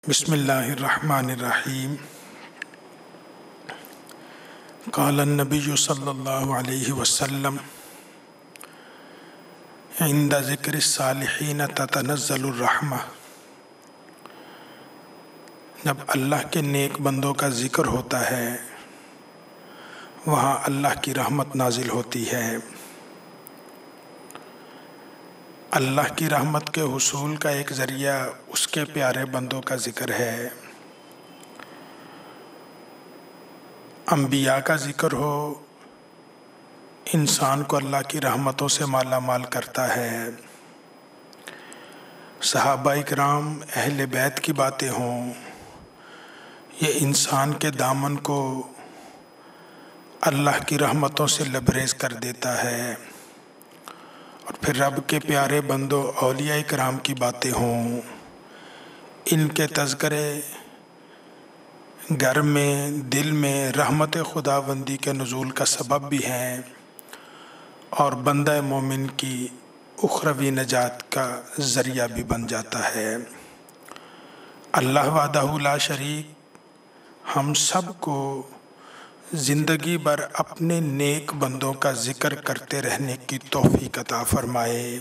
بسم اللہ الرحمن الرحیم۔ قال النبی صلی اللہ علیہ وسلم عند ذکر الصالحین تتنزل الرحمہ۔ جب اللہ کے نیک بندوں کا ذکر ہوتا ہے وہاں اللہ کی رحمت نازل ہوتی ہے۔ اللہ کی رحمت کے حصول کا ایک ذریعہ اس کے پیارے بندوں کا ذکر ہے۔ انبیاء کا ذکر ہو انسان کو اللہ کی رحمتوں سے مالا مال کرتا ہے۔ صحابہ اکرام اہل بیت کی باتیں ہوں، یہ انسان کے دامن کو اللہ کی رحمتوں سے لبریز کر دیتا ہے۔ اور پھر رب کے پیارے بندوں اولیاء اکرام کی باتیں ہوں، ان کے تذکرے گھر میں دل میں رحمت خداوندی کے نزول کا سبب بھی ہیں اور بندہ مومن کی اخروی نجات کا ذریعہ بھی بن جاتا ہے۔ اللہ وحدہ لا شریک ہم سب کو زندگی بھر اپنے نیک بندوں کا ذکر کرتے رہنے کی توفیق عطا فرمائے۔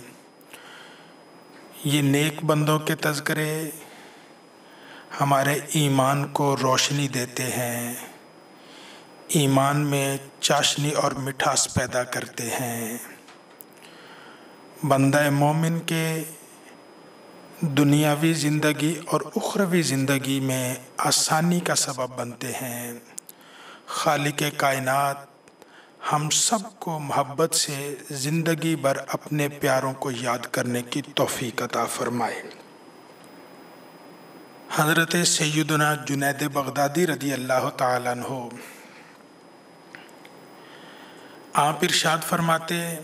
یہ نیک بندوں کے تذکرے ہمارے ایمان کو روشنی دیتے ہیں، ایمان میں چاشنی اور مٹھاس پیدا کرتے ہیں، بندہ مومن کے دنیاوی زندگی اور اخروی زندگی میں آسانی کا سبب بنتے ہیں۔ خالق کائنات ہم سب کو محبت سے زندگی بھر اپنے پیاروں کو یاد کرنے کی توفیق عطا فرمائے۔ حضرت سیدنا جنید بغدادی رضی اللہ تعالیٰ عنہ آپ ارشاد فرماتے،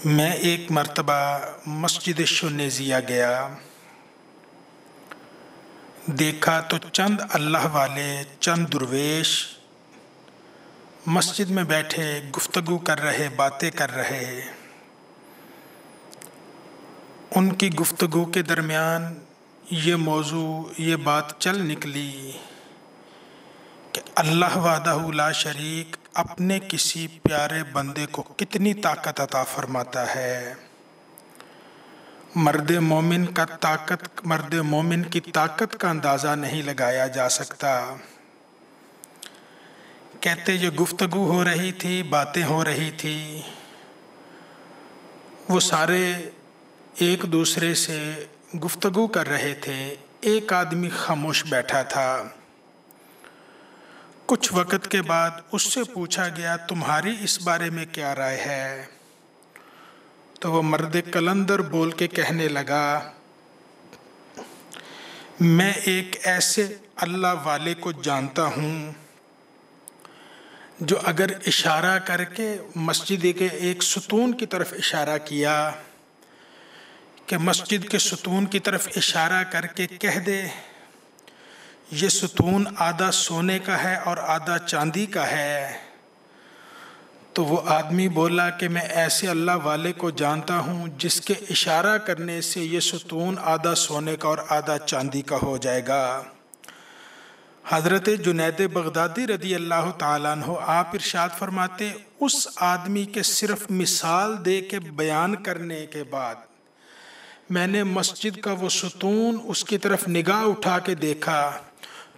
میں ایک مرتبہ مسجد شنیزیہ گیا، دیکھا تو چند اللہ والے، چند درویش مسجد میں بیٹھے گفتگو کر رہے، باتیں کر رہے۔ ان کی گفتگو کے درمیان یہ موضوع، یہ بات چل نکلی کہ اللہ وحدہ لا شریک اپنے کسی پیارے بندے کو کتنی طاقت عطا فرماتا ہے۔ مرد مومن کی طاقت کا اندازہ نہیں لگایا جا سکتا۔ کہتے یہ گفتگو ہو رہی تھی، باتیں ہو رہی تھی، وہ سارے ایک دوسرے سے گفتگو کر رہے تھے، ایک آدمی خاموش بیٹھا تھا۔ کچھ وقت کے بعد اس سے پوچھا گیا تمہاری اس بارے میں کیا رائے ہے؟ تو وہ مرد قلندر بول کے کہنے لگا، میں ایک ایسے اللہ والے کو جانتا ہوں جو اگر اشارہ کر کے مسجد کے ایک ستون کی طرف اشارہ کیا کہ مسجد کے ستون کی طرف اشارہ کر کے کہہ دے یہ ستون آدھا سونے کا ہے اور آدھا چاندی کا ہے، تو وہ آدمی بولا کہ میں ایسے اللہ والے کو جانتا ہوں جس کے اشارہ کرنے سے یہ ستون آدھا سونے کا اور آدھا چاندی کا ہو جائے گا۔ حضرت جنید بغدادی رضی اللہ تعالیٰ عنہ آپ ارشاد فرماتے، اس آدمی کے صرف مثال دے کے بیان کرنے کے بعد میں نے مسجد کا وہ ستون اس کی طرف نگاہ اٹھا کے دیکھا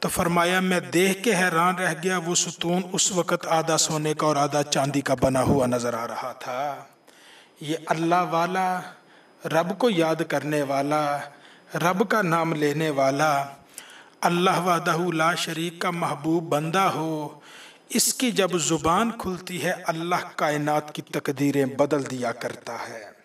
تو فرمایا میں دیکھ کے حیران رہ گیا، وہ ستون اس وقت آدھا سونے کا اور آدھا چاندی کا بنا ہوا نظر آ رہا تھا۔ یہ اللہ والا، رب کو یاد کرنے والا، رب کا نام لینے والا، اللہ وحدہ لا شریک کا محبوب بندہ ہو، اس کی جب زبان کھلتی ہے اللہ کائنات کی تقدیریں بدل دیا کرتا ہے۔